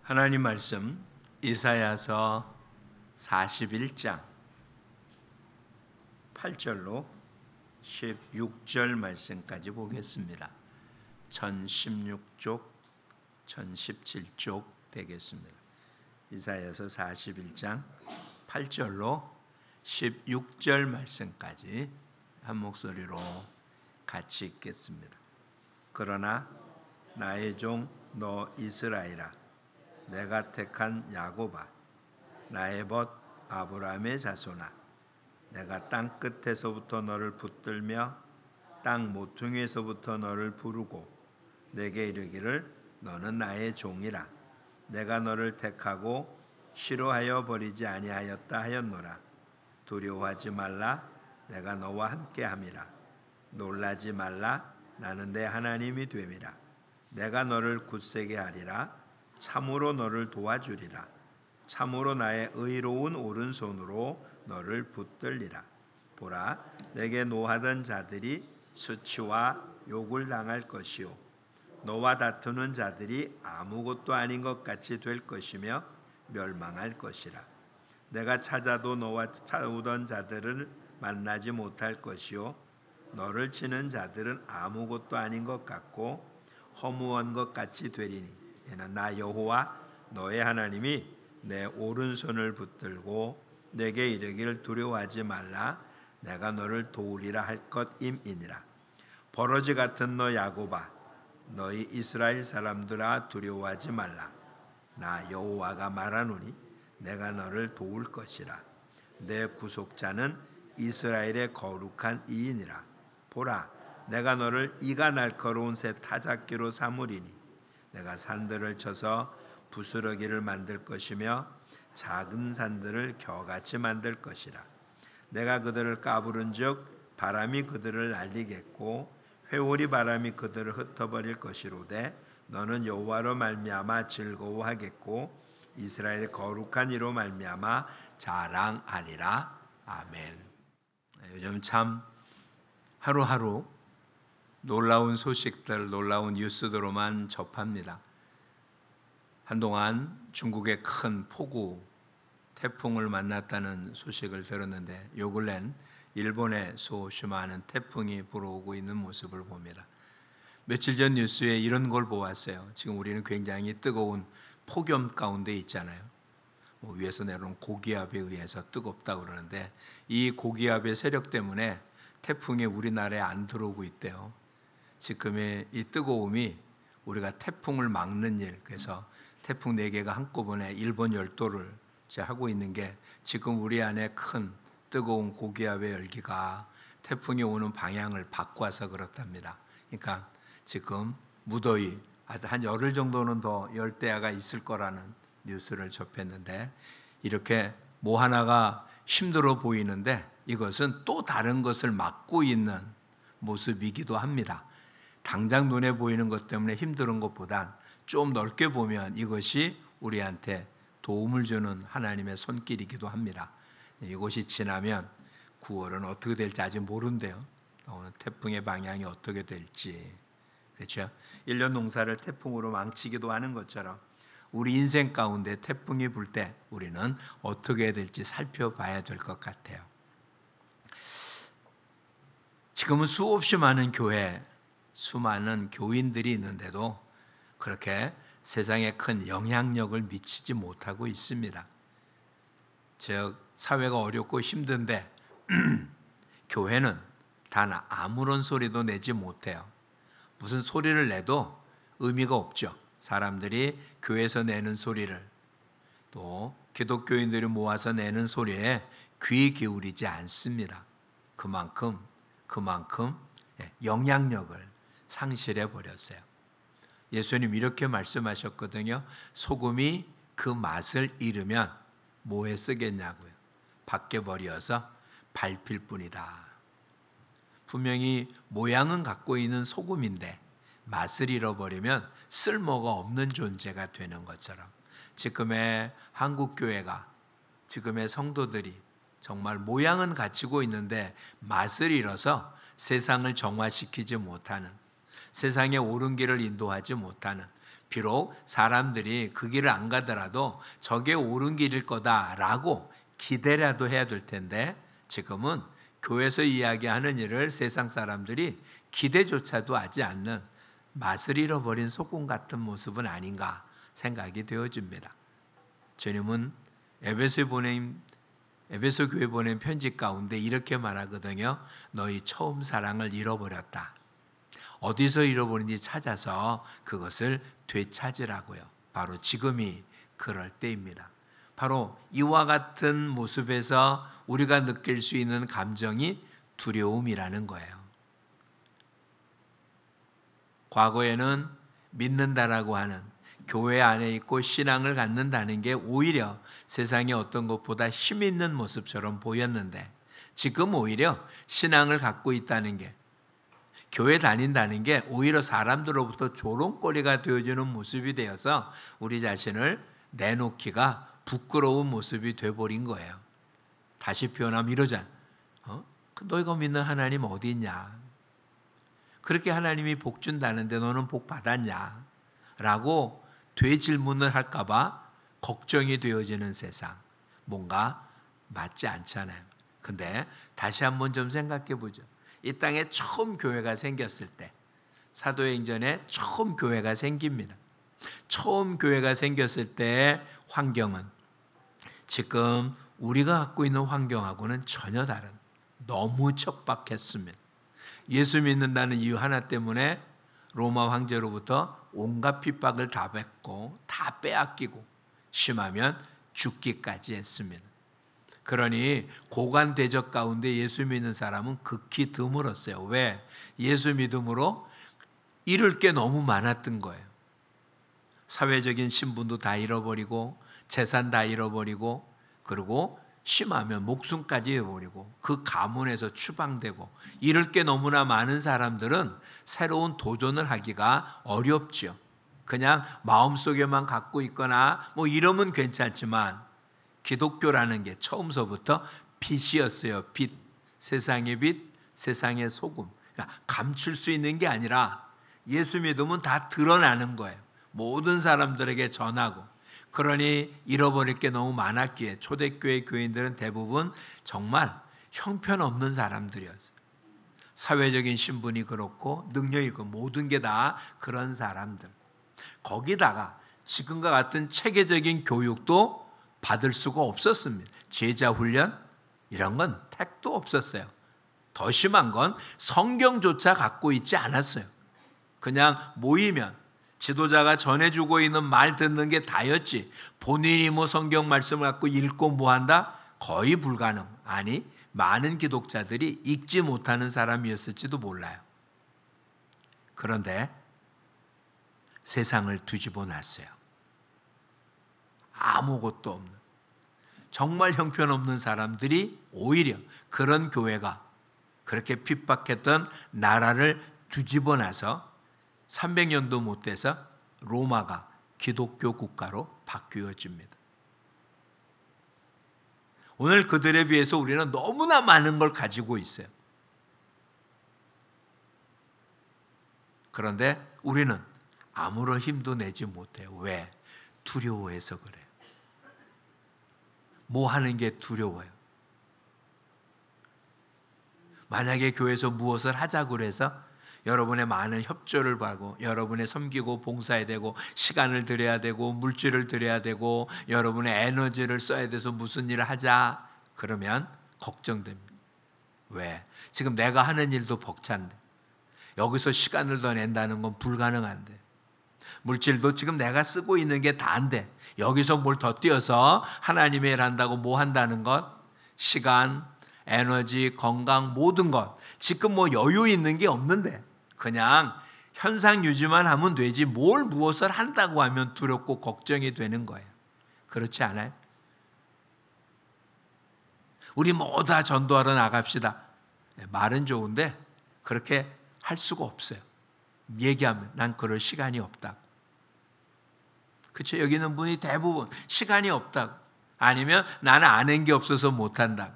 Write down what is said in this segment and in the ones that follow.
하나님 말씀 이사야서 41장 8절로 16절 말씀까지 보겠습니다. 1016쪽, 1017쪽 되겠습니다. 이사야서 41장 8절로 16절 말씀까지 한 목소리로 같이 읽겠습니다. 그러나 나의 종 너 이스라엘아, 내가 택한 야곱아, 나의 벗 아브라함의 자손아, 내가 땅 끝에서부터 너를 붙들며 땅 모퉁이에서부터 너를 부르고 내게 이르기를 너는 나의 종이라. 내가 너를 택하고 싫어하여 버리지 아니하였다 하였노라. 두려워하지 말라, 내가 너와 함께함이라. 놀라지 말라, 나는 내 하나님이 됨이라. 내가 너를 굳세게 하리라. 참으로 너를 도와주리라. 참으로 나의 의로운 오른손으로 너를 붙들리라. 보라, 내게 노하던 자들이 수치와 욕을 당할 것이요 너와 다투는 자들이 아무것도 아닌 것 같이 될 것이며 멸망할 것이라. 내가 찾아도 너와 싸우던 자들을 만나지 못할 것이요 너를 치는 자들은 아무것도 아닌 것 같고 허무한 것 같이 되리니 이는 나 여호와 너의 하나님이 내 오른손을 붙들고 내게 이르기를 두려워하지 말라, 내가 너를 도우리라 할 것임이니라. 버러지 같은 너 야곱아, 너희 이스라엘 사람들아, 두려워하지 말라. 나 여호와가 말하노니 내가 너를 도울 것이라. 내 구속자는 이스라엘의 거룩한 이인이라. 보라, 내가 너를 이가 날카로운 새 타작기로 삼으리니 내가 산들을 쳐서 부스러기를 만들 것이며 작은 산들을 겨같이 만들 것이라. 내가 그들을 까부른즉 바람이 그들을 날리겠고 회오리 바람이 그들을 흩어버릴 것이로되 너는 여호와로 말미암아 즐거워하겠고 이스라엘의 거룩한 이로 말미암아 자랑하리라. 아멘. 요즘 참 하루하루 놀라운 소식들, 놀라운 뉴스들로만 접합니다. 한동안 중국의 큰 폭우, 태풍을 만났다는 소식을 들었는데 요 근래는 일본에 수없이 많은 태풍이 불어오고 있는 모습을 봅니다. 며칠 전 뉴스에 이런 걸 보았어요. 지금 우리는 굉장히 뜨거운 폭염 가운데 있잖아요. 위에서 내려온 고기압에 의해서 뜨겁다고 그러는데 이 고기압의 세력 때문에 태풍이 우리나라에 안 들어오고 있대요. 지금의 이 뜨거움이 우리가 태풍을 막는 일, 그래서 태풍 4개가 한꺼번에 일본 열도를 하고 있는 게 지금 우리 안에 큰 뜨거운 고기압의 열기가 태풍이 오는 방향을 바꿔서 그렇답니다. 그러니까 지금 무더위, 한 열흘 정도는 더 열대야가 있을 거라는 뉴스를 접했는데 이렇게 뭐 하나가 힘들어 보이는데 이것은 또 다른 것을 막고 있는 모습이기도 합니다. 당장 눈에 보이는 것 때문에 힘든 것보단 좀 넓게 보면 이것이 우리한테 도움을 주는 하나님의 손길이기도 합니다. 이것이 지나면 9월은 어떻게 될지 아직 모른대요. 오늘 태풍의 방향이 어떻게 될지. 그렇죠? 1년 농사를 태풍으로 망치기도 하는 것처럼 우리 인생 가운데 태풍이 불 때 우리는 어떻게 해야 될지 살펴봐야 될 것 같아요. 지금은 수없이 많은 교회, 수많은 교인들이 있는데도 그렇게 세상에 큰 영향력을 미치지 못하고 있습니다. 즉 사회가 어렵고 힘든데 교회는 단 아무런 소리도 내지 못해요. 무슨 소리를 내도 의미가 없죠. 사람들이 교회에서 내는 소리를, 또 기독교인들이 모아서 내는 소리에 귀 기울이지 않습니다. 그만큼 영향력을 상실해 버렸어요. 예수님 이렇게 말씀하셨거든요. 소금이 그 맛을 잃으면 뭐에 쓰겠냐고요. 밖에 버려서 밟힐 뿐이다. 분명히 모양은 갖고 있는 소금인데 맛을 잃어버리면 쓸모가 없는 존재가 되는 것처럼 지금의 한국교회가, 지금의 성도들이 정말 모양은 갖추고 있는데 맛을 잃어서 세상을 정화시키지 못하는, 세상의 옳은 길을 인도하지 못하는, 비록 사람들이 그 길을 안 가더라도 저게 옳은 길일 거다라고 기대라도 해야 될 텐데, 지금은 교회에서 이야기하는 일을 세상 사람들이 기대조차도 하지 않는 맛을 잃어버린 소금 같은 모습은 아닌가 생각이 되어집니다. 주님은 에베소 교회 보낸 편지 가운데 이렇게 말하거든요. 너희 처음 사랑을 잃어버렸다. 어디서 잃어버린지 찾아서 그것을 되찾으라고요. 바로 지금이 그럴 때입니다. 바로 이와 같은 모습에서 우리가 느낄 수 있는 감정이 두려움이라는 거예요. 과거에는 믿는다라고 하는, 교회 안에 있고 신앙을 갖는다는 게 오히려 세상의 어떤 것보다 힘 있는 모습처럼 보였는데, 지금 오히려 신앙을 갖고 있다는 게, 교회 다닌다는 게 오히려 사람들로부터 조롱거리가 되어주는 모습이 되어서 우리 자신을 내놓기가 부끄러운 모습이 돼버린 거예요. 다시 표현하면 이러잖아. 너희가 믿는 하나님 어디 있냐? 그렇게 하나님이 복 준다는데 너는 복 받았냐? 라고 되질문을 할까 봐 걱정이 되어지는 세상. 뭔가 맞지 않잖아요. 근데 다시 한번 좀 생각해 보죠. 이 땅에 처음 교회가 생겼을 때, 사도행전에 처음 교회가 생깁니다. 처음 교회가 생겼을 때의 환경은 지금 우리가 갖고 있는 환경하고는 전혀 다른, 너무 척박했습니다. 예수 믿는다는 이유 하나 때문에 로마 황제로부터 온갖 핍박을 다 받고 다 빼앗기고 심하면 죽기까지 했습니다. 그러니 고관 대적 가운데 예수 믿는 사람은 극히 드물었어요. 왜? 예수 믿음으로 잃을 게 너무 많았던 거예요. 사회적인 신분도 다 잃어버리고 재산 다 잃어버리고, 그리고 심하면 목숨까지 잃어버리고 그 가문에서 추방되고, 잃을 게 너무나 많은 사람들은 새로운 도전을 하기가 어렵죠. 그냥 마음속에만 갖고 있거나 뭐 이러면 괜찮지만, 기독교라는 게 처음서부터 빛이었어요. 빛, 세상의 빛, 세상의 소금. 그러니까 감출 수 있는 게 아니라 예수 믿으면 다 드러나는 거예요. 모든 사람들에게 전하고. 그러니 잃어버릴 게 너무 많았기에 초대교회 교인들은 대부분 정말 형편없는 사람들이었어요. 사회적인 신분이 그렇고 능력이 그렇고 모든 게 다 그런 사람들. 거기다가 지금과 같은 체계적인 교육도 받을 수가 없었습니다. 제자 훈련 이런 건 택도 없었어요. 더 심한 건 성경조차 갖고 있지 않았어요. 그냥 모이면 지도자가 전해주고 있는 말 듣는 게 다였지, 본인이 뭐 성경 말씀을 갖고 읽고 뭐 한다? 거의 불가능. 아니, 많은 기독자들이 읽지 못하는 사람이었을지도 몰라요. 그런데 세상을 뒤집어 놨어요. 아무것도 없는, 정말 형편없는 사람들이 오히려 그런 교회가 그렇게 핍박했던 나라를 뒤집어 놔서 300년도 못 돼서 로마가 기독교 국가로 바뀌어집니다. 오늘 그들에 비해서 우리는 너무나 많은 걸 가지고 있어요. 그런데 우리는 아무런 힘도 내지 못해요. 왜? 두려워해서 그래요. 뭐 하는 게 두려워요. 만약에 교회에서 무엇을 하자고 해서 여러분의 많은 협조를 받고, 여러분의 섬기고 봉사해야 되고, 시간을 들여야 되고, 물질을 들여야 되고, 여러분의 에너지를 써야 돼서 무슨 일을 하자 그러면 걱정됩니다. 왜? 지금 내가 하는 일도 벅찬데, 여기서 시간을 더 낸다는 건 불가능한데, 물질도 지금 내가 쓰고 있는 게 다인데 여기서 뭘 더 띄어서 하나님의 일 한다고 뭐 한다는 것, 시간, 에너지, 건강, 모든 것, 지금 뭐 여유 있는 게 없는데 그냥 현상 유지만 하면 되지 뭘 무엇을 한다고 하면 두렵고 걱정이 되는 거예요. 그렇지 않아요? 우리 모두 다 전도하러 나갑시다. 말은 좋은데 그렇게 할 수가 없어요. 얘기하면 난 그럴 시간이 없다고. 그렇죠? 여기 있는 분이 대부분 시간이 없다고, 아니면 나는 아는 게 없어서 못한다고.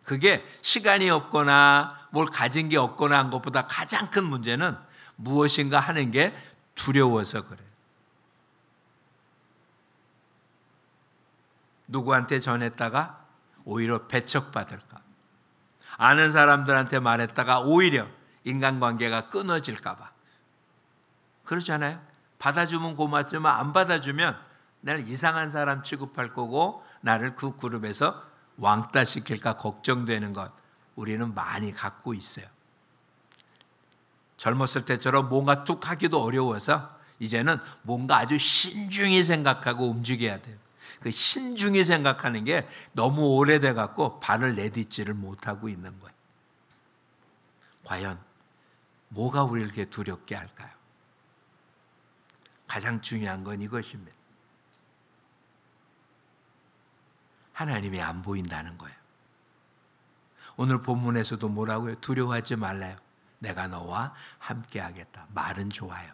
그게 시간이 없거나 뭘 가진 게 없거나 한 것보다 가장 큰 문제는 무엇인가 하는 게 두려워서 그래요. 누구한테 전했다가 오히려 배척받을까, 아는 사람들한테 말했다가 오히려 인간관계가 끊어질까 봐. 그렇잖아요. 받아주면 고맙지만 안 받아주면 나를 이상한 사람 취급할 거고 나를 그 그룹에서 왕따시킬까 걱정되는 것 우리는 많이 갖고 있어요. 젊었을 때처럼 뭔가 툭 하기도 어려워서 이제는 뭔가 아주 신중히 생각하고 움직여야 돼요. 그 신중히 생각하는 게 너무 오래돼 갖고 발을 내딛지를 못하고 있는 거예요. 과연 뭐가 우리를 이렇게 두렵게 할까요? 가장 중요한 건 이것입니다. 하나님이 안 보인다는 거예요. 오늘 본문에서도 뭐라고요? 두려워하지 말라요. 내가 너와 함께 하겠다. 말은 좋아요.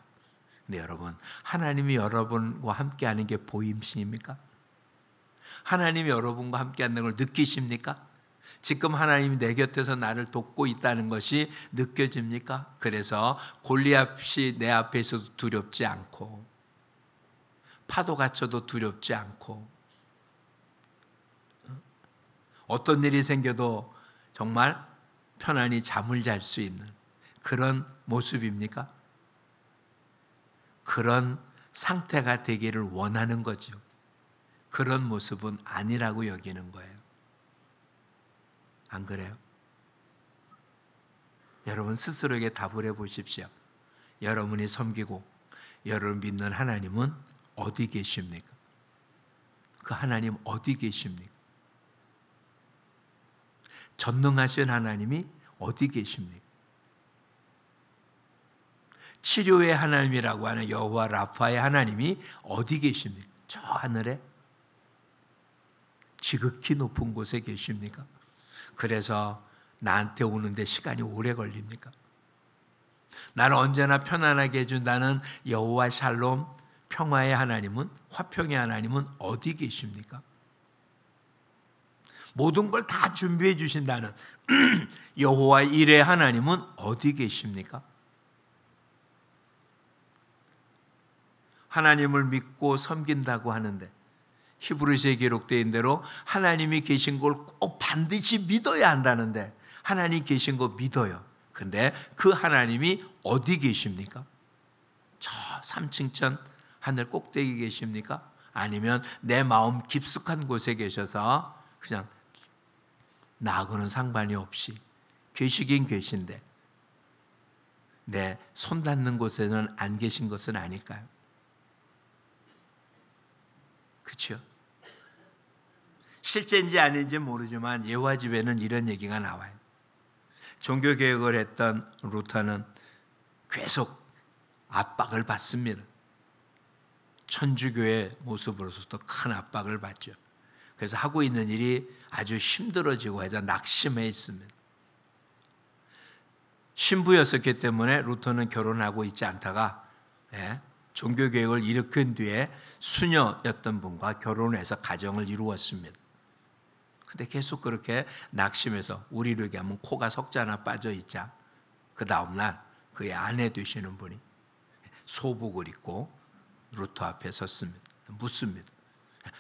근데 여러분, 하나님이 여러분과 함께 하는 게 보임입니까? 하나님이 여러분과 함께 하는 걸 느끼십니까? 지금 하나님이 내 곁에서 나를 돕고 있다는 것이 느껴집니까? 그래서 골리앗이 내 앞에 있어도 두렵지 않고, 파도가 쳐도 두렵지 않고, 어떤 일이 생겨도 정말 편안히 잠을 잘 수 있는 그런 모습입니까? 그런 상태가 되기를 원하는 거죠. 그런 모습은 아니라고 여기는 거예요. 안 그래요? 여러분 스스로에게 답을 해보십시오. 여러분이 섬기고 여러분 믿는 하나님은 어디 계십니까? 그 하나님 어디 계십니까? 전능하신 하나님이 어디 계십니까? 치료의 하나님이라고 하는 여호와 라파의 하나님이 어디 계십니까? 저 하늘에 지극히 높은 곳에 계십니까? 그래서 나한테 오는데 시간이 오래 걸립니까? 나를 언제나 편안하게 해준다는 여호와 샬롬 평화의 하나님은, 화평의 하나님은 어디 계십니까? 모든 걸 다 준비해 주신다는 여호와 일의 하나님은 어디 계십니까? 하나님을 믿고 섬긴다고 하는데 히브리서에 기록된 대로 하나님이 계신 걸 꼭 반드시 믿어야 한다는데 하나님 계신 거 믿어요. 근데 그 하나님이 어디 계십니까? 저 3층천 하늘 꼭대기 계십니까? 아니면 내 마음 깊숙한 곳에 계셔서 그냥 나하고는 상관이 없이 계시긴 계신데 내 손 닿는 곳에는 안 계신 것은 아닐까요? 그렇죠? 실제인지 아닌지 모르지만 여호와 집에는 이런 얘기가 나와요. 종교개혁을 했던 루터는 계속 압박을 받습니다. 천주교의 모습으로서도 큰 압박을 받죠. 그래서 하고 있는 일이 아주 힘들어지고 해서 낙심해 있습니다. 신부였었기 때문에 루터는 결혼하고 있지 않다가 종교개혁을 일으킨 뒤에 수녀였던 분과 결혼해서 가정을 이루었습니다. 근데 계속 그렇게 낙심해서 우리로 얘기하면 코가 석자 하나 빠져 있자 그 다음날 그의 아내 되시는 분이 소복을 입고 루터 앞에 섰습니다. 묻습니다.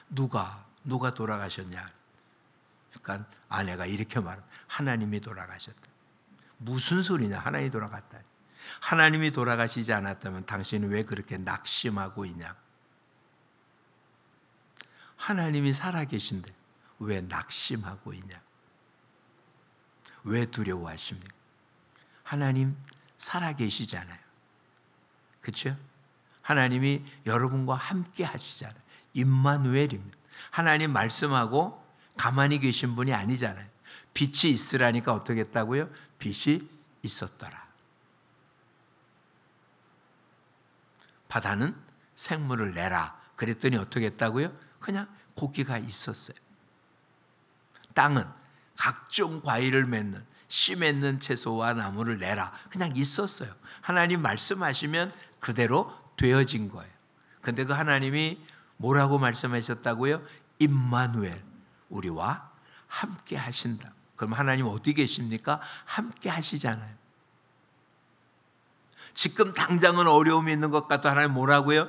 누가 돌아가셨냐? 그러니까 아내가 이렇게 말합니다. 하나님이 돌아가셨다. 무슨 소리냐? 하나님이 돌아갔다. 하나님이 돌아가시지 않았다면 당신은 왜 그렇게 낙심하고 있냐? 하나님이 살아계신데 왜 낙심하고 있냐? 왜 두려워하십니까? 하나님 살아계시잖아요. 그렇죠? 하나님이 여러분과 함께 하시잖아요. 임마누엘입니다. 하나님 말씀하고 가만히 계신 분이 아니잖아요. 빛이 있으라니까 어떻게 했다고요? 빛이 있었더라. 바다는 생물을 내라. 그랬더니 어떻게 했다고요? 그냥 고기가 있었어요. 땅은 각종 과일을 맺는 씨 맺는 채소와 나무를 내라. 그냥 있었어요. 하나님 말씀하시면 그대로 되어진 거예요. 근데 그 하나님이 뭐라고 말씀하셨다고요? 임마누엘, 우리와 함께 하신다. 그럼 하나님 어디 계십니까? 함께 하시잖아요. 지금 당장은 어려움이 있는 것 같아 하나님 뭐라고요?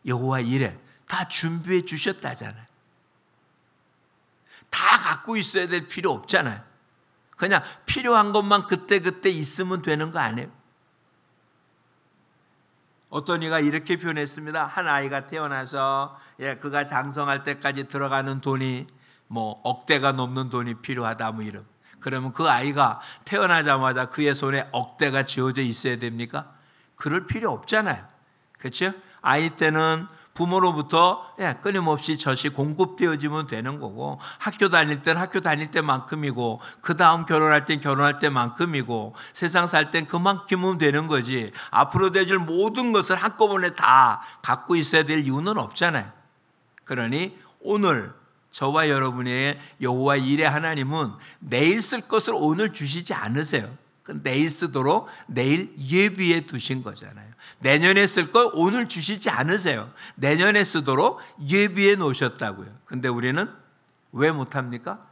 여호와 이래 다 준비해 주셨다잖아요. 다 갖고 있어야 될 필요 없잖아요. 그냥 필요한 것만 그때그때 있으면 되는 거 아니에요? 어떤 이가 이렇게 표현했습니다. 한 아이가 태어나서 그가 장성할 때까지 들어가는 돈이 뭐 억대가 넘는 돈이 필요하다 뭐 이런. 그러면 그 아이가 태어나자마자 그의 손에 억대가 쥐어져 있어야 됩니까? 그럴 필요 없잖아요. 그렇죠? 아이 때는 부모로부터 끊임없이 젖이 공급되어지면 되는 거고, 학교 다닐 때는 학교 다닐 때만큼이고, 그 다음 결혼할 땐 결혼할 때만큼이고, 세상 살 땐 그만큼은 되는 거지. 앞으로 되줄 모든 것을 한꺼번에 다 갖고 있어야 될 이유는 없잖아요. 그러니 오늘 저와 여러분의 여호와 일의 하나님은 내일 쓸 것을 오늘 주시지 않으세요. 내일 쓰도록 내일 예비해 두신 거잖아요. 내년에 쓸 걸 오늘 주시지 않으세요. 내년에 쓰도록 예비해 놓으셨다고요. 근데 우리는 왜 못합니까?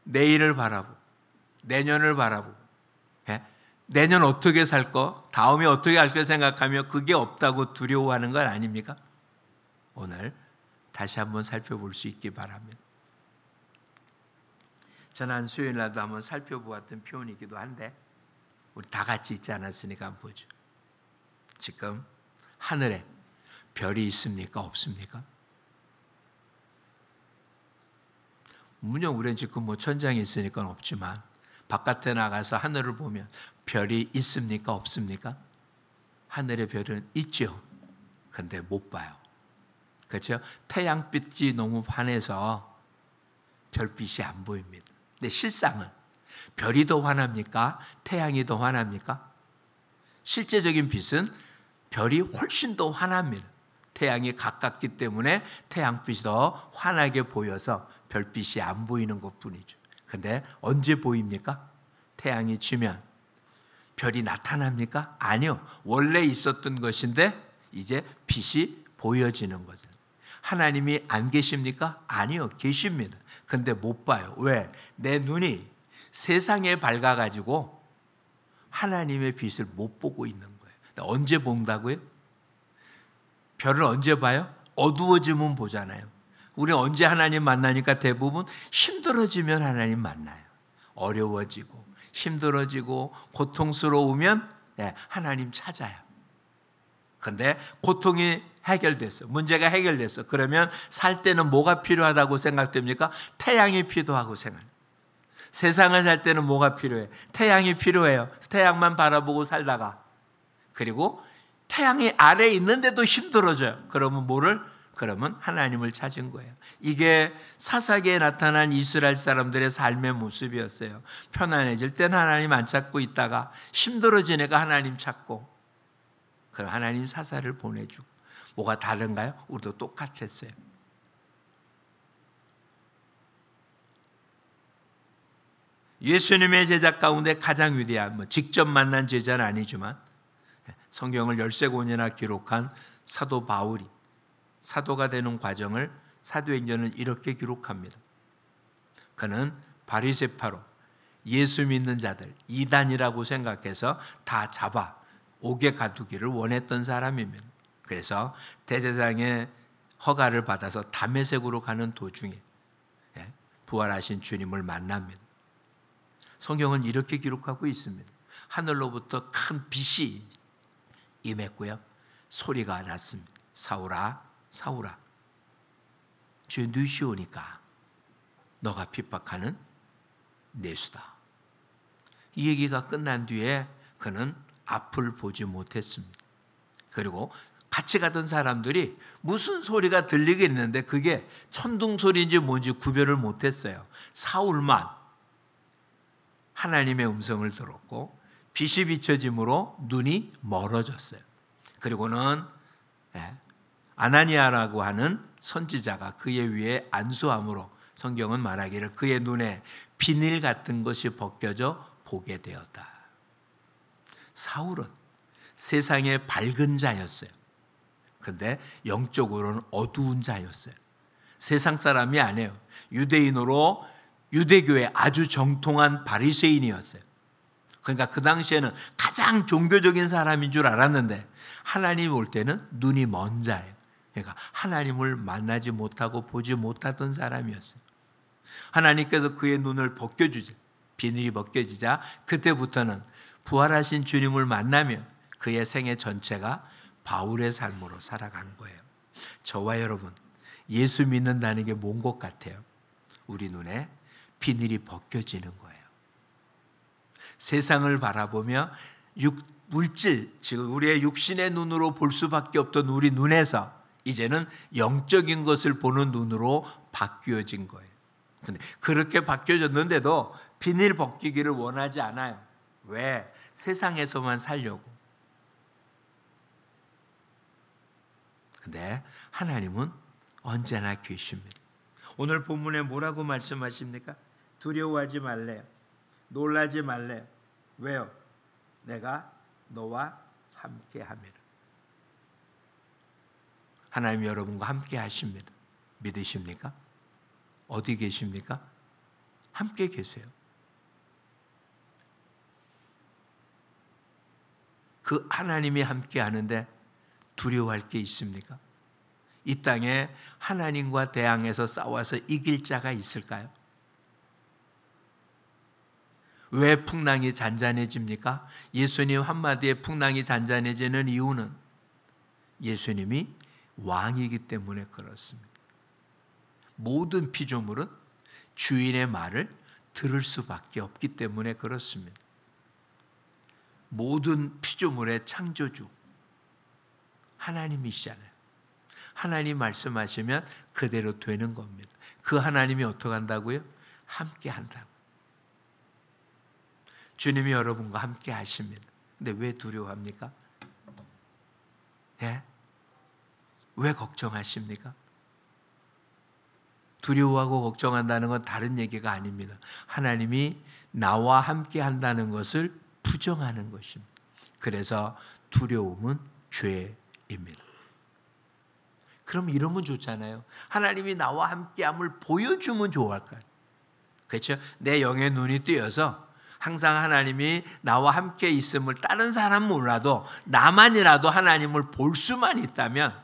내일을 바라보고 내년을 바라보고 내년 어떻게 살 거, 다음에 어떻게 할 거 생각하며 그게 없다고 두려워하는 건 아닙니까? 오늘 다시 한번 살펴볼 수 있기 바랍니다. 지난 수요일 날도 한번 살펴보았던 표현이기도 한데 우리 다 같이 있지 않았으니까 한번 보죠. 지금 하늘에 별이 있습니까? 없습니까? 물론 우리는 지금 뭐 천장이 있으니까 없지만 바깥에 나가서 하늘을 보면 별이 있습니까? 없습니까? 하늘에 별은 있죠. 근데 못 봐요. 그렇죠? 태양빛이 너무 환해서 별빛이 안 보입니다. 근데 실상은 별이 더 환합니까? 태양이 더 환합니까? 실제적인 빛은 별이 훨씬 더 환합니다. 태양이 가깝기 때문에 태양빛이 더 환하게 보여서 별빛이 안 보이는 것뿐이죠. 근데 언제 보입니까? 태양이 지면 별이 나타납니까? 아니요. 원래 있었던 것인데 이제 빛이 보여지는 거죠. 하나님이 안 계십니까? 아니요. 계십니다. 근데 못 봐요. 왜? 내 눈이 세상에 밝아가지고 하나님의 빛을 못 보고 있는 거예요. 언제 본다고요? 별을 언제 봐요? 어두워지면 보잖아요. 우리 언제 하나님 만나니까 대부분 힘들어지면 하나님 만나요. 어려워지고 힘들어지고 고통스러우면 하나님 찾아요. 근데 고통이 해결됐어. 문제가 해결됐어. 그러면 살 때는 뭐가 필요하다고 생각됩니까? 태양이 필요하고 생각해요. 세상을 살 때는 뭐가 필요해? 태양이 필요해요. 태양만 바라보고 살다가 그리고 태양이 아래에 있는데도 힘들어져요. 그러면 하나님을 찾은 거예요. 이게 사사기에 나타난 이스라엘 사람들의 삶의 모습이었어요. 편안해질 때는 하나님 안 찾고 있다가 힘들어지니까 하나님 찾고 그럼 하나님 사사를 보내주고 뭐가 다른가요? 우리도 똑같았어요. 예수님의 제자 가운데 가장 위대한 직접 만난 제자는 아니지만 성경을 13권이나 기록한 사도 바울이 사도가 되는 과정을 사도행전은 이렇게 기록합니다. 그는 바리새파로 예수 믿는 자들 이단이라고 생각해서 다 잡아 옥에 가두기를 원했던 사람입니다. 그래서 대제사장의 허가를 받아서 다메섹으로 가는 도중에 부활하신 주님을 만납니다. 성경은 이렇게 기록하고 있습니다. 하늘로부터 큰 빛이 임했고요. 소리가 났습니다. 사울아, 사울아, 주의 눈이 오니까 너가 핍박하는 내 수다. 이 얘기가 끝난 뒤에 그는 앞을 보지 못했습니다. 그리고 같이 가던 사람들이 무슨 소리가 들리겠는데 그게 천둥 소리인지 뭔지 구별을 못했어요. 사울만 하나님의 음성을 들었고 빛이 비춰짐으로 눈이 멀어졌어요. 그리고는 아나니아라고 하는 선지자가 그의 위에 안수함으로 성경은 말하기를 그의 눈에 비닐 같은 것이 벗겨져 보게 되었다. 사울은 세상의 밝은 자였어요. 그런데 영적으로는 어두운 자였어요. 세상 사람이 아니에요. 유대인으로 유대교의 아주 정통한 바리새인이었어요. 그러니까 그 당시에는 가장 종교적인 사람인 줄 알았는데 하나님 올 때는 눈이 먼 자예요. 그러니까 하나님을 만나지 못하고 보지 못하던 사람이었어요. 하나님께서 그의 눈을 벗겨주자, 비늘이 벗겨지자 그때부터는 부활하신 주님을 만나며 그의 생애 전체가 바울의 삶으로 살아간 거예요. 저와 여러분, 예수 믿는다는 게 뭔 것 같아요? 우리 눈에 비늘이 벗겨지는 거예요. 세상을 바라보며 물질, 즉 우리의 육신의 눈으로 볼 수밖에 없던 우리 눈에서 이제는 영적인 것을 보는 눈으로 바뀌어진 거예요. 근데 그렇게 바뀌어졌는데도 비늘 벗기기를 원하지 않아요. 왜? 세상에서만 살려고. 근데 하나님은 언제나 계십니다. 오늘 본문에 뭐라고 말씀하십니까? 두려워하지 말래요. 놀라지 말래요. 왜요? 내가 너와 함께 함이라. 하나님 여러분과 함께 하십니다. 믿으십니까? 어디 계십니까? 함께 계세요. 그 하나님이 함께 하는데 두려워할 게 있습니까? 이 땅에 하나님과 대항해서 싸워서 이길 자가 있을까요? 왜 풍랑이 잔잔해집니까? 예수님 한마디에 풍랑이 잔잔해지는 이유는 예수님이 왕이기 때문에 그렇습니다. 모든 피조물은 주인의 말을 들을 수밖에 없기 때문에 그렇습니다. 모든 피조물의 창조주 하나님이시잖아요. 하나님 말씀하시면 그대로 되는 겁니다. 그 하나님이 어떻게 한다고요? 함께 한다고. 주님이 여러분과 함께 하십니다. 근데 왜 두려워합니까? 예? 왜 걱정하십니까? 두려워하고 걱정한다는 건 다른 얘기가 아닙니다. 하나님이 나와 함께 한다는 것을 부정하는 것입니다. 그래서 두려움은 죄입니다. 그럼 이러면 좋잖아요. 하나님이 나와 함께함을 보여주면 좋을까요? 그렇죠? 내 영의 눈이 뜨여서 항상 하나님이 나와 함께 있음을 다른 사람 몰라도 나만이라도 하나님을 볼 수만 있다면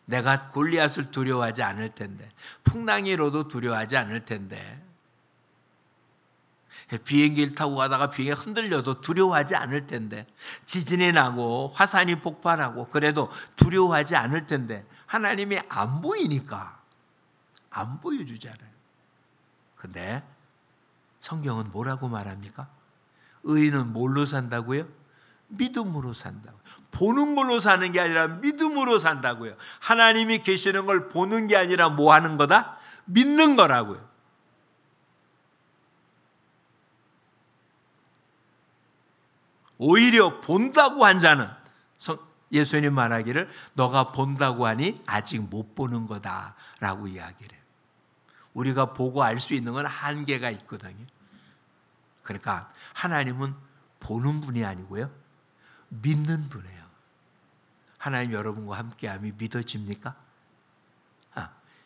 내가 골리앗을 두려워하지 않을 텐데, 풍랑이로도 두려워하지 않을 텐데, 비행기를 타고 가다가 비행기 흔들려도 두려워하지 않을 텐데, 지진이 나고 화산이 폭발하고 그래도 두려워하지 않을 텐데 하나님이 안 보이니까 안 보여주잖아요. 근데 성경은 뭐라고 말합니까? 의인은 뭘로 산다고요? 믿음으로 산다고요. 보는 걸로 사는 게 아니라 믿음으로 산다고요. 하나님이 계시는 걸 보는 게 아니라 뭐 하는 거다? 믿는 거라고요. 오히려 본다고 한 자는 예수님 말하기를 너가 본다고 하니 아직 못 보는 거다라고 이야기를 해요. 우리가 보고 알 수 있는 건 한계가 있거든요. 그러니까 하나님은 보는 분이 아니고요, 믿는 분이에요. 하나님 여러분과 함께함이 믿어집니까?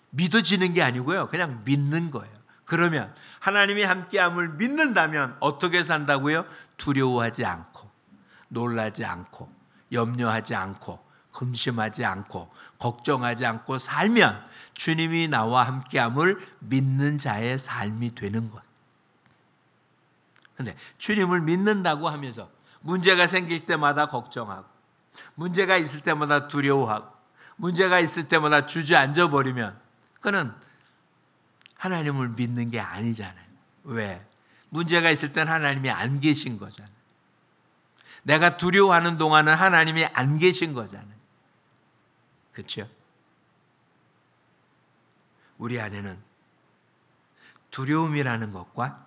믿어지는 게 아니고요, 그냥 믿는 거예요. 그러면 하나님이 함께함을 믿는다면 어떻게 산다고요? 두려워하지 않고, 놀라지 않고, 염려하지 않고, 근심하지 않고, 걱정하지 않고 살면 주님이 나와 함께함을 믿는 자의 삶이 되는 거예요. 그런데 주님을 믿는다고 하면서 문제가 생길 때마다 걱정하고, 문제가 있을 때마다 두려워하고, 문제가 있을 때마다 주저앉아 버리면 그는 하나님을 믿는 게 아니잖아요. 왜? 문제가 있을 땐 하나님이 안 계신 거잖아요. 내가 두려워하는 동안은 하나님이 안 계신 거잖아요. 그렇죠? 우리 안에는 두려움이라는 것과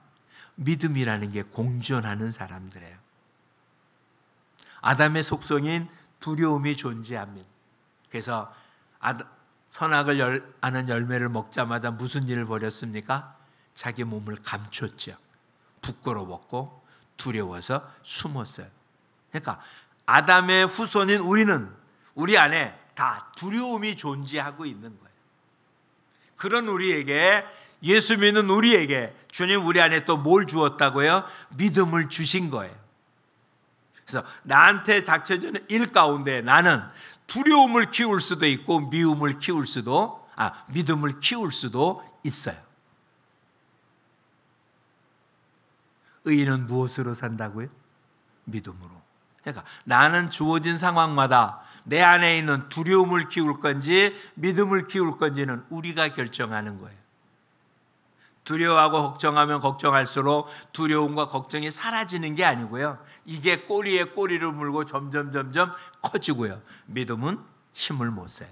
믿음이라는 게 공존하는 사람들이에요. 아담의 속성인 두려움이 존재합니다. 그래서 선악을 아는 열매를 먹자마자 무슨 일을 벌였습니까? 자기 몸을 감췄죠. 부끄러웠고 두려워서 숨었어요. 그러니까 아담의 후손인 우리는 우리 안에 다 두려움이 존재하고 있는 거예요. 그런 우리에게, 예수 믿는 우리에게 주님 우리 안에 또 뭘 주었다고요? 믿음을 주신 거예요. 그래서 나한테 닥쳐지는 일 가운데 나는 두려움을 키울 수도 있고 믿음을 키울 수도 있어요. 의인은 무엇으로 산다고요? 믿음으로. 그러니까 나는 주어진 상황마다 내 안에 있는 두려움을 키울 건지 믿음을 키울 건지는 우리가 결정하는 거예요. 두려워하고 걱정하면 걱정할수록 두려움과 걱정이 사라지는 게 아니고요. 이게 꼬리에 꼬리를 물고 점점 커지고요. 믿음은 힘을 못 써요.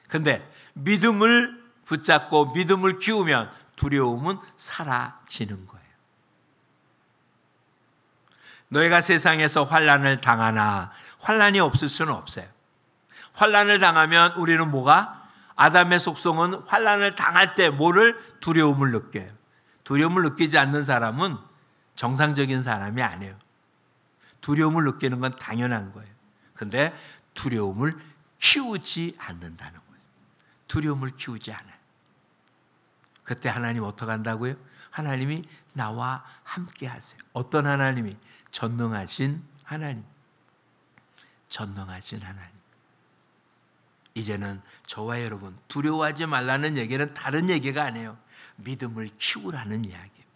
근데 믿음을 붙잡고 믿음을 키우면 두려움은 사라지는 거예요. 너희가 세상에서 환난을 당하나, 환난이 없을 수는 없어요. 환난을 당하면 우리는 뭐가? 아담의 속성은 환난을 당할 때 뭐를? 두려움을 느껴요. 두려움을 느끼지 않는 사람은 정상적인 사람이 아니에요. 두려움을 느끼는 건 당연한 거예요. 근데 두려움을 키우지 않는다는 거예요. 두려움을 키우지 않아요. 그때 하나님 어떻게 한다고요? 하나님이 나와 함께 하세요. 어떤 하나님이? 전능하신 하나님. 전능하신 하나님. 이제는 저와 여러분 두려워하지 말라는 얘기는 다른 얘기가 아니에요. 믿음을 키우라는 이야기예요.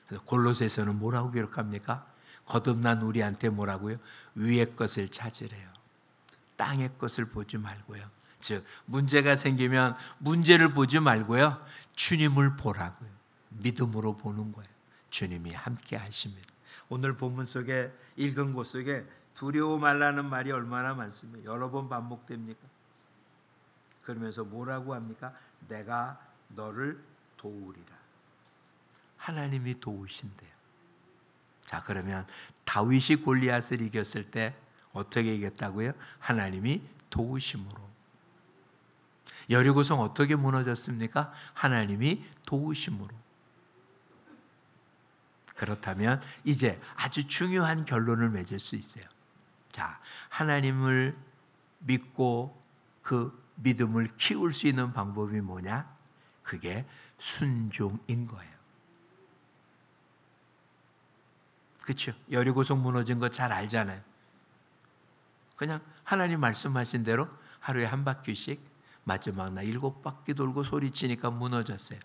그래서 골로새서는 뭐라고 기록합니까? 거듭난 우리한테 뭐라고요? 위의 것을 찾으래요. 땅의 것을 보지 말고요. 즉 문제가 생기면 문제를 보지 말고요. 주님을 보라고요. 믿음으로 보는 거예요. 주님이 함께 하십니다. 오늘 본문 속에 읽은 곳 속에 두려워 말라는 말이 얼마나 많습니까? 여러 번 반복됩니까? 그러면서 뭐라고 합니까? 내가 너를 도우리라. 하나님이 도우신대요. 자, 그러면 다윗이 골리앗을 이겼을 때 어떻게 이겼다고요? 하나님이 도우심으로. 여리고성 어떻게 무너졌습니까? 하나님이 도우심으로. 그렇다면 이제 아주 중요한 결론을 맺을 수 있어요. 자, 하나님을 믿고 그 믿음을 키울 수 있는 방법이 뭐냐? 그게 순종인 거예요. 그렇죠? 여리고성 무너진 거 잘 알잖아요. 그냥 하나님 말씀하신 대로 하루에 한 바퀴씩 마지막 날 7바퀴 돌고 소리치니까 무너졌어요.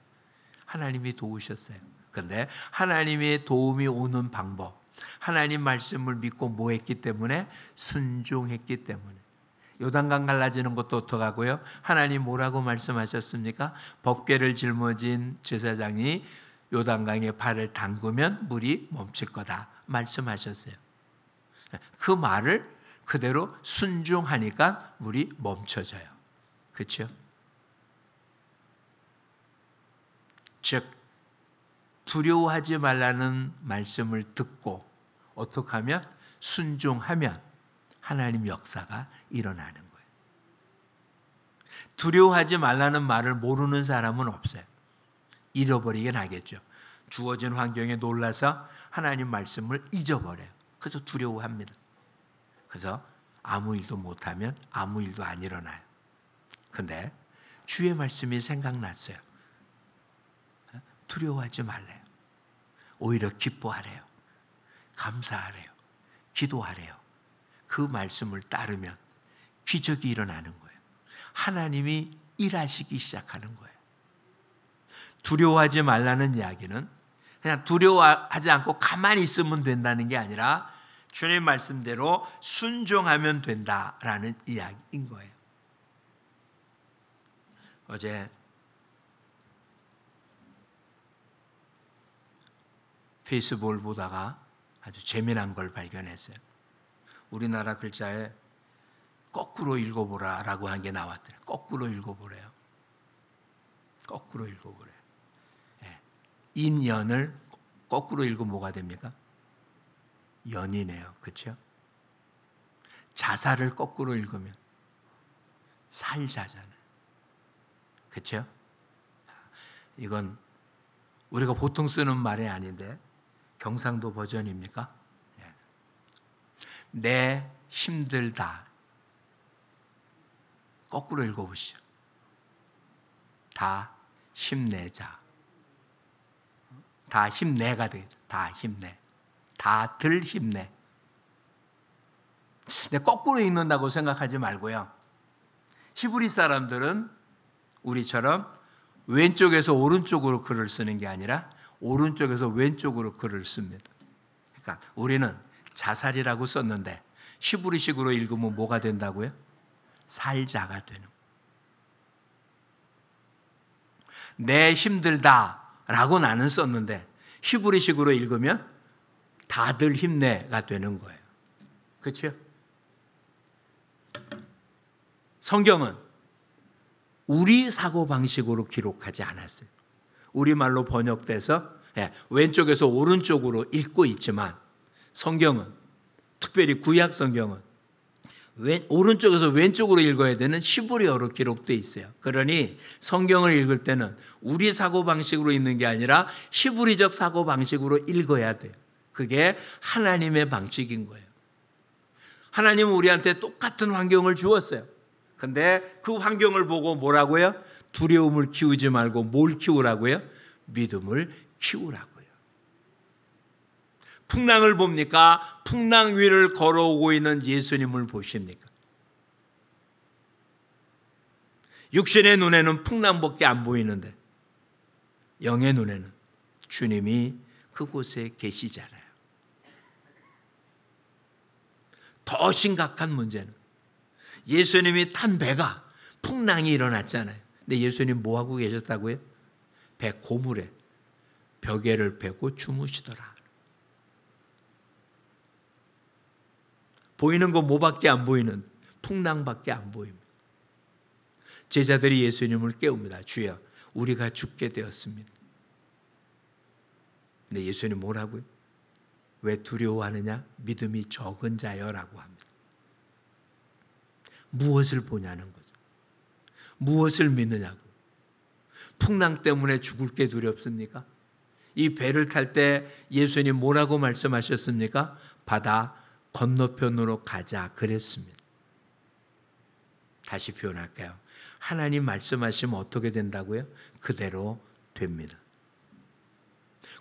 하나님이 도우셨어요. 그런데 하나님의 도움이 오는 방법, 하나님 말씀을 믿고 뭐 했기 때문에? 순종했기 때문에. 요단강 갈라지는 것도 어떡하고요? 하나님 뭐라고 말씀하셨습니까? 법궤를 짊어진 제사장이 요단강에 발을 담그면 물이 멈출 거다 말씀하셨어요. 그 말을 그대로 순종하니까 물이 멈춰져요. 그렇죠? 즉 두려워하지 말라는 말씀을 듣고 어떻게 하면? 순종하면 하나님 역사가 일어나는 거예요. 두려워하지 말라는 말을 모르는 사람은 없어요. 잃어버리긴 하겠죠. 주어진 환경에 놀라서 하나님 말씀을 잊어버려요. 그래서 두려워합니다. 그래서 아무 일도 못하면 아무 일도 안 일어나요. 근데 주의 말씀이 생각났어요. 두려워하지 말래요. 오히려 기뻐하래요. 감사하래요. 기도하래요. 그 말씀을 따르면 기적이 일어나는 거예요. 하나님이 일하시기 시작하는 거예요. 두려워하지 말라는 이야기는 그냥 두려워하지 않고 가만히 있으면 된다는 게 아니라 주님 말씀대로 순종하면 된다라는 이야기인 거예요. 어제 페이스북을 보다가 아주 재미난 걸 발견했어요. 우리나라 글자에 거꾸로 읽어보라 라고 한 게 나왔더래요. 거꾸로 읽어보래요. 거꾸로 읽어보래요. 인연을 거꾸로 읽으면 뭐가 됩니까? 연이네요. 그렇죠? 자살을 거꾸로 읽으면 살자잖아요. 그렇죠? 이건 우리가 보통 쓰는 말이 아닌데 경상도 버전입니까? 내 힘들다. 거꾸로 읽어보시죠. 다 힘내자. 다 힘내가 되겠죠. 다 힘내. 다들 힘내. 근데 거꾸로 읽는다고 생각하지 말고요. 히브리 사람들은 우리처럼 왼쪽에서 오른쪽으로 글을 쓰는 게 아니라 오른쪽에서 왼쪽으로 글을 씁니다. 그러니까 우리는 자살이라고 썼는데 히브리식으로 읽으면 뭐가 된다고요? 살자가 되는 거예요. 내 힘들다라고 나는 썼는데 히브리식으로 읽으면 다들 힘내가 되는 거예요. 그렇죠? 성경은 우리 사고방식으로 기록하지 않았어요. 우리말로 번역돼서 왼쪽에서 오른쪽으로 읽고 있지만 성경은, 특별히 구약 성경은 오른쪽에서 왼쪽으로 읽어야 되는 히브리어로 기록되어 있어요. 그러니 성경을 읽을 때는 우리 사고방식으로 읽는 게 아니라 히브리적 사고방식으로 읽어야 돼요. 그게 하나님의 방식인 거예요. 하나님은 우리한테 똑같은 환경을 주었어요. 근데 그 환경을 보고 뭐라고요? 두려움을 키우지 말고 뭘 키우라고요? 믿음을 키우라고요. 풍랑을 봅니까? 풍랑 위를 걸어오고 있는 예수님을 보십니까? 육신의 눈에는 풍랑밖에 안 보이는데 영의 눈에는 주님이 그곳에 계시잖아요. 더 심각한 문제는 예수님이 탄 배가 풍랑이 일어났잖아요. 근데 예수님 뭐 하고 계셨다고요? 배 고물에 벽에를 베고 주무시더라. 보이는 거 뭐밖에 안 보이는 풍랑밖에 안 보입니다. 제자들이 예수님을 깨웁니다. 주여, 우리가 죽게 되었습니다. 근데 예수님 뭐라고요? 왜 두려워하느냐? 믿음이 적은 자여라고 합니다. 무엇을 보냐는 거죠. 무엇을 믿느냐고. 풍랑 때문에 죽을 게 두렵습니까? 이 배를 탈 때 예수님 뭐라고 말씀하셨습니까? 바다 건너편으로 가자 그랬습니다. 다시 표현할까요? 하나님 말씀하시면 어떻게 된다고요? 그대로 됩니다.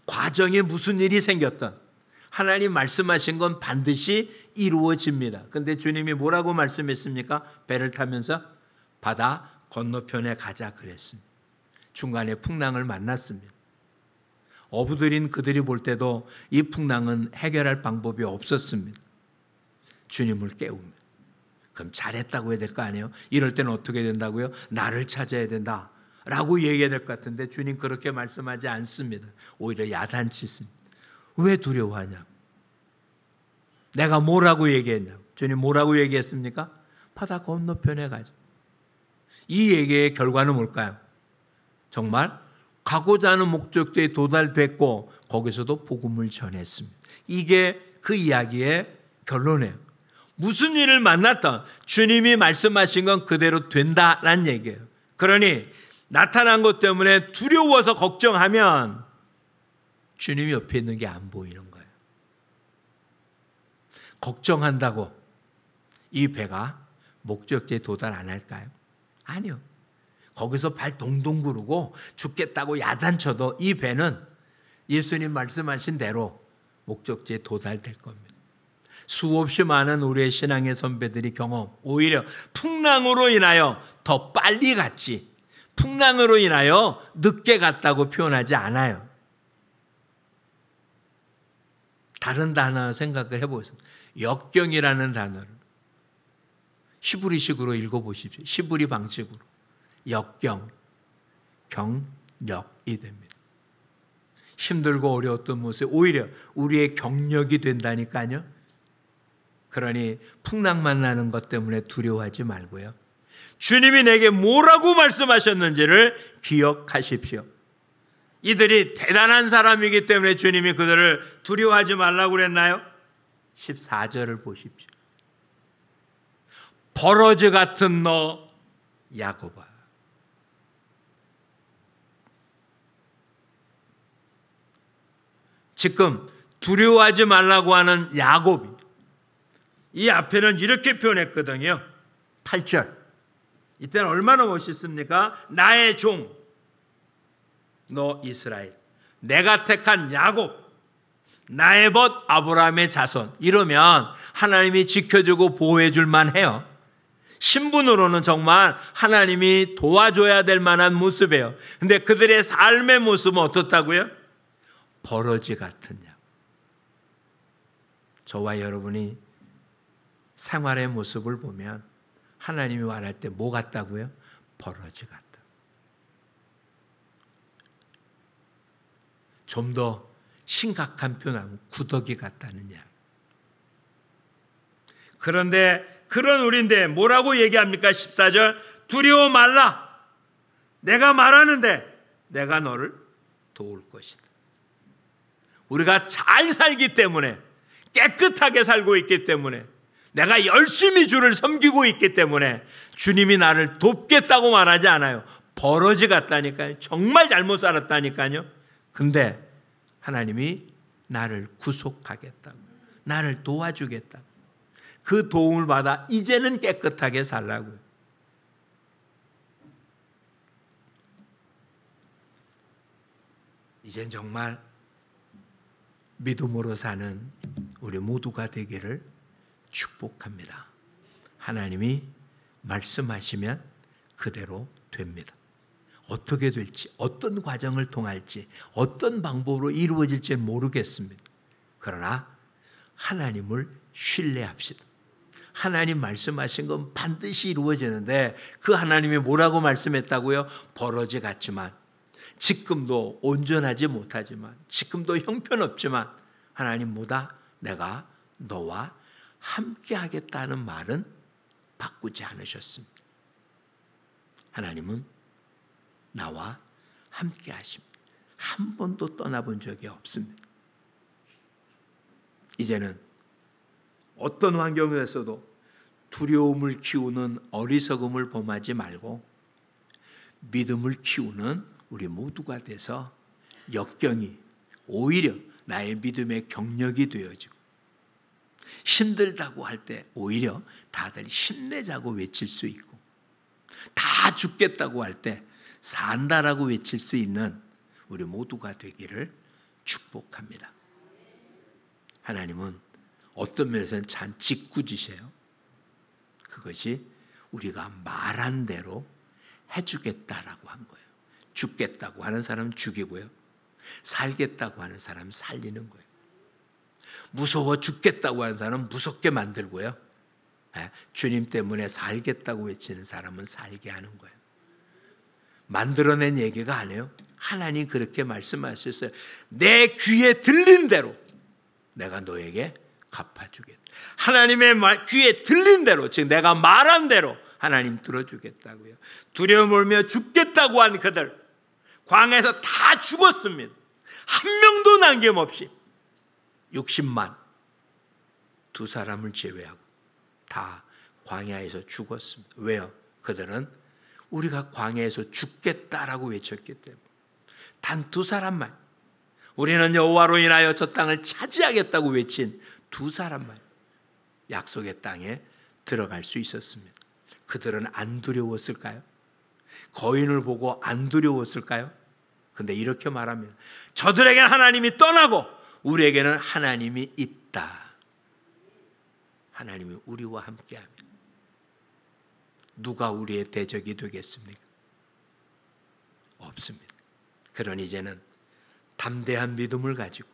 과정에 무슨 일이 생겼던 하나님 말씀하신 건 반드시 이루어집니다. 그런데 주님이 뭐라고 말씀했습니까? 배를 타면서 바다 건너편에 가자 그랬습니다. 중간에 풍랑을 만났습니다. 어부들인 그들이 볼 때도 이 풍랑은 해결할 방법이 없었습니다. 주님을 깨웁니다. 그럼 잘했다고 해야 될 거 아니에요? 이럴 때는 어떻게 된다고요? 나를 찾아야 된다 라고 얘기해야 될 것 같은데 주님 그렇게 말씀하지 않습니다. 오히려 야단치십니다. 왜 두려워하냐고. 내가 뭐라고 얘기했냐고. 주님 뭐라고 얘기했습니까? 바다 건너편에 가자. 이 얘기의 결과는 뭘까요? 정말 가고자 하는 목적지에 도달됐고 거기서도 복음을 전했습니다. 이게 그 이야기의 결론이에요. 무슨 일을 만났던 주님이 말씀하신 건 그대로 된다라는 얘기예요. 그러니 나타난 것 때문에 두려워서 걱정하면 주님이 옆에 있는 게 안 보이는 거예요. 걱정한다고 이 배가 목적지에 도달 안 할까요? 아니요. 거기서 발 동동 구르고 죽겠다고 야단쳐도 이 배는 예수님 말씀하신 대로 목적지에 도달될 겁니다. 수없이 많은 우리의 신앙의 선배들이 경험, 오히려 풍랑으로 인하여 더 빨리 갔지 풍랑으로 인하여 늦게 갔다고 표현하지 않아요. 다른 단어 생각을 해보겠습니다. 역경이라는 단어를 히브리식으로 읽어보십시오. 히브리 방식으로. 역경, 경력이 됩니다. 힘들고 어려웠던 모습 오히려 우리의 경력이 된다니까요. 그러니 풍랑 만나는 것 때문에 두려워하지 말고요. 주님이 내게 뭐라고 말씀하셨는지를 기억하십시오. 이들이 대단한 사람이기 때문에 주님이 그들을 두려워하지 말라고 그랬나요? 14절을 보십시오. 버러지 같은 너 야곱아. 지금 두려워하지 말라고 하는 야곱이 이 앞에는 이렇게 표현했거든요. 8절. 이때는 얼마나 멋있습니까? 나의 종 너 이스라엘, 내가 택한 야곱, 나에봇 아브라함의 자손 이러면 하나님이 지켜주고 보호해 줄 만해요. 신분으로는 정말 하나님이 도와줘야 될 만한 모습이에요. 근데 그들의 삶의 모습은 어떻다고요? 버러지 같은 양. 저와 여러분이 생활의 모습을 보면 하나님이 말할 때 뭐 같다고요? 버러지 같다. 좀 더 심각한 표현하면 구더기 같다는 양. 그런데 그런 우리인데 뭐라고 얘기합니까? 14절 두려워 말라. 내가 말하는데 내가 너를 도울 것이다. 우리가 잘 살기 때문에, 깨끗하게 살고 있기 때문에, 내가 열심히 주를 섬기고 있기 때문에 주님이 나를 돕겠다고 말하지 않아요. 버러지 같다니까요. 정말 잘못 살았다니까요. 근데 하나님이 나를 구속하겠다고, 나를 도와주겠다고, 그 도움을 받아 이제는 깨끗하게 살라고요. 이젠 정말 믿음으로 사는 우리 모두가 되기를 축복합니다. 하나님이 말씀하시면 그대로 됩니다. 어떻게 될지, 어떤 과정을 통할지, 어떤 방법으로 이루어질지 모르겠습니다. 그러나 하나님을 신뢰합시다. 하나님 말씀하신 건 반드시 이루어지는데 그 하나님이 뭐라고 말씀했다고요? 버러지 같지만, 지금도 온전하지 못하지만, 지금도 형편없지만 하나님보다 내가 너와 함께 하겠다는 말은 바꾸지 않으셨습니다. 하나님은 나와 함께 하십니다. 한 번도 떠나본 적이 없습니다. 이제는 어떤 환경에서도 두려움을 키우는 어리석음을 범하지 말고 믿음을 키우는 우리 모두가 돼서 역경이 오히려 나의 믿음의 경력이 되어지고, 힘들다고 할 때 오히려 다들 힘내자고 외칠 수 있고, 다 죽겠다고 할 때 산다라고 외칠 수 있는 우리 모두가 되기를 축복합니다. 하나님은 어떤 면에서는 참 짓궂으세요. 그것이 우리가 말한 대로 해주겠다라고 한 거예요. 죽겠다고 하는 사람은 죽이고요, 살겠다고 하는 사람은 살리는 거예요. 무서워 죽겠다고 하는 사람은 무섭게 만들고요, 주님 때문에 살겠다고 외치는 사람은 살게 하는 거예요. 만들어낸 얘기가 아니에요. 하나님 그렇게 말씀하셨어요. 내 귀에 들린 대로 내가 너에게 갚아주겠다. 하나님의 귀에 들린 대로, 즉 내가 말한 대로 하나님 들어주겠다고요. 두려움 울며 죽겠다고 한 그들, 광야에서 다 죽었습니다. 한 명도 남김없이 60만, 두 사람을 제외하고 다 광야에서 죽었습니다. 왜요? 그들은 우리가 광야에서 죽겠다라고 외쳤기 때문에. 단 두 사람만, 우리는 여호와로 인하여 저 땅을 차지하겠다고 외친 두 사람만 약속의 땅에 들어갈 수 있었습니다. 그들은 안 두려웠을까요? 거인을 보고 안 두려웠을까요? 근데 이렇게 말합니다. 저들에게는 하나님이 떠나고 우리에게는 하나님이 있다. 하나님이 우리와 함께합니다. 누가 우리의 대적이 되겠습니까? 없습니다. 그러니 이제는 담대한 믿음을 가지고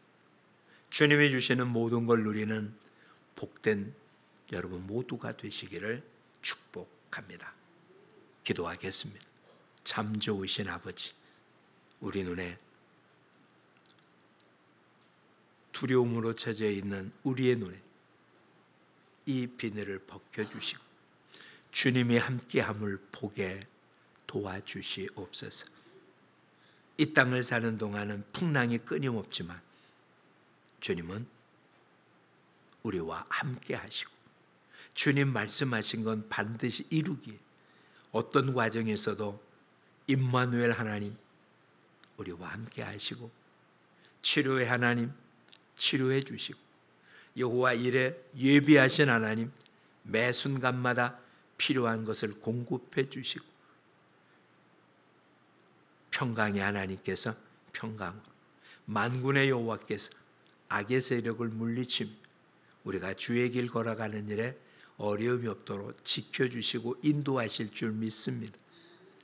주님이 주시는 모든 걸 누리는 복된 여러분 모두가 되시기를 축복합니다. 기도하겠습니다. 참 좋으신 아버지, 우리 눈에 두려움으로 쳐져 있는 우리의 눈에 이 비늘을 벗겨주시고 주님이 함께함을 보게 도와주시옵소서. 이 땅을 사는 동안은 풍랑이 끊임없지만 주님은 우리와 함께 하시고 주님 말씀하신 건 반드시 이루기에 어떤 과정에서도 임마누엘 하나님 우리와 함께 하시고 치료의 하나님 치료해 주시고 여호와 일에 예비하신 하나님 매 순간마다 필요한 것을 공급해 주시고 평강의 하나님께서 평강으로 만군의 여호와께서 악의 세력을 물리치며 우리가 주의 길 걸어가는 일에 어려움이 없도록 지켜주시고 인도하실 줄 믿습니다.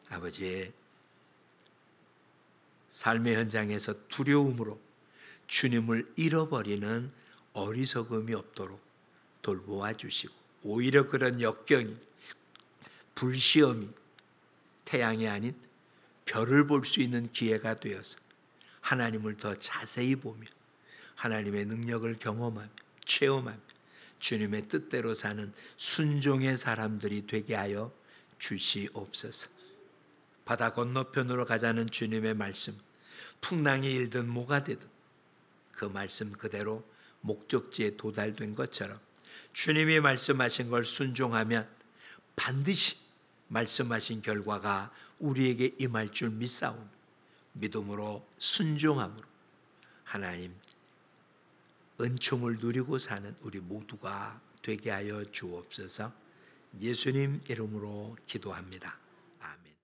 아버지, 삶의 현장에서 두려움으로 주님을 잃어버리는 어리석음이 없도록 돌보아 주시고, 오히려 그런 역경이, 불시험이 태양이 아닌 별을 볼 수 있는 기회가 되어서 하나님을 더 자세히 보며 하나님의 능력을 경험하며 체험하며 주님의 뜻대로 사는 순종의 사람들이 되게 하여 주시옵소서. 바다 건너편으로 가자는 주님의 말씀, 풍랑이 일든 뭐가 되든 그 말씀 그대로 목적지에 도달된 것처럼 주님이 말씀하신 걸 순종하면 반드시 말씀하신 결과가 우리에게 임할 줄 믿사오니 믿음으로 순종함으로 하나님 은총을 누리고 사는 우리 모두가 되게 하여 주옵소서. 예수님 이름으로 기도합니다. 아멘.